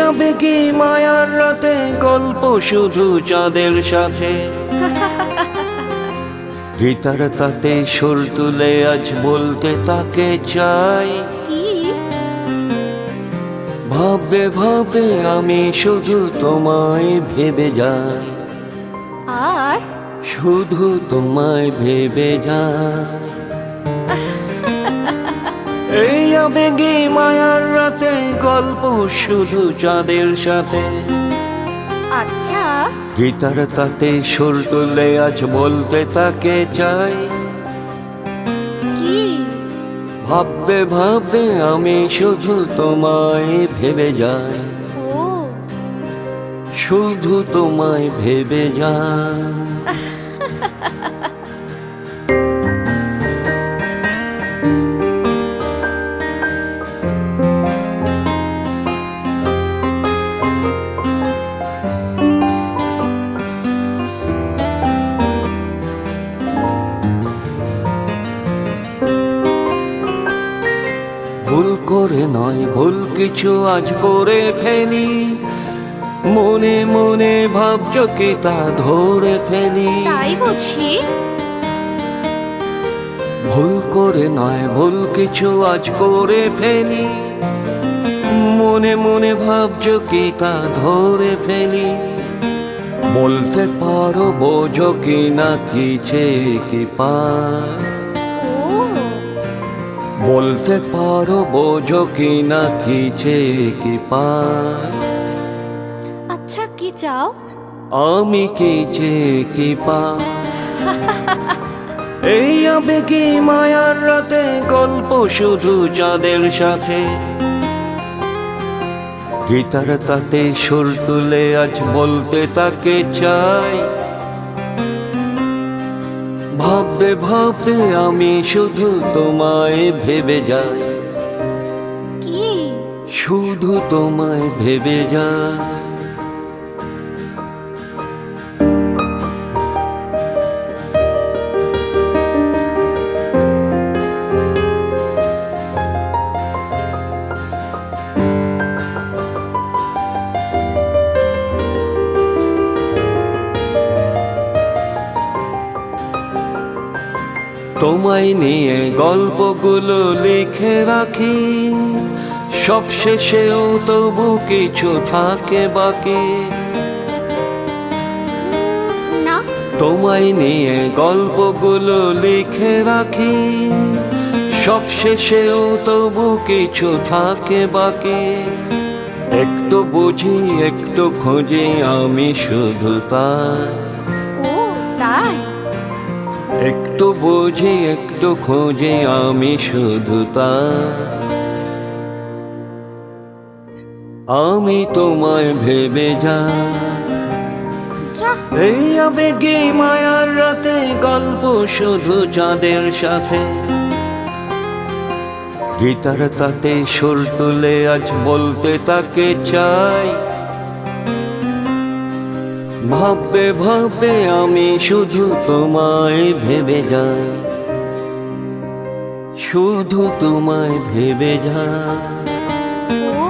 আবেগে মায়ার রাতে গল্প শুধু চাঁদের সাথে। গিটার তাতে সুর তুলে আজ বলতে তাকে চাই। কি? ভাবে ভাবে আমি শুধু তোমায় ভেবে যাই, আর শুধু তোমায় ভেবে যাই। এই আবেগে মায়ার রাতে গল্প শুধু চাঁদের সাথে। আচ্ছা, গিটার তাতে সুর তুলে আজ বলতে তাকে চাই। কি? ভাববে ভাববে আমি শুধু তোমায় ভেবে যাই, ও শুধু তোমায় ভেবে যাই। ভুল করে নয়, ভুল কিছু আজ করে ফেলি। মনে মনে ভাবছ কি তা ধরে ফেলি। তাই বুঝি? ভুল করে নয়, ভুল কিছু আজ করে ফেলি। মনে মনে ভাবছ কি তা ধরে ফেলি। বলতে পারো বোঝো কি না কিছে কি পায়। ও বলতে পারো বোঝো কি না কিছে কি পায়। আচ্ছা, কি চাও? আমি কিছে কি পাই। এই আবেগে মায়ার রাতে গল্প শুধু চাঁদের সাথে। গিটার তাতে সুর তুলে আজ বলতে তাকে চাই। ভাবতে ভাবতে আমি শুধু তোমায় ভেবে যাই, কি? শুধু তোমায় ভেবে যাই। তোমায় নিয়ে গল্পগুলো লিখে রাখি। সব শেষেও তবু কিছু থাকে বাকি। না, তোমায় নিয়ে গল্পগুলো লিখে রাখি। সব শেষেও তবু কিছু থাকে বাকি। একটু বুঝি একটু খুঁজি আমি শুধু তাই। ও তাই? একটু বুঝি একটু খুঁজি আমি শুধু তাই। আমি তোমায় ভেবে যাই। যা, এই আবেগে মায়ার রাতে গল্প শুধু চাঁদের সাথে। গিটার তাতে সুর তুলে আজ বলতে তাকে চাই। ভাবতে ভাবতে আমি শুধু তোমায় ভেবে যাই, শুধু তোমায় ভেবে যাই। ও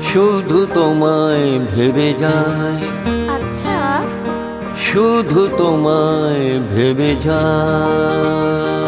শুধু তোমায় ভেবে যাই, আচ্ছা, শুধু তোমায় ভেবে যাই।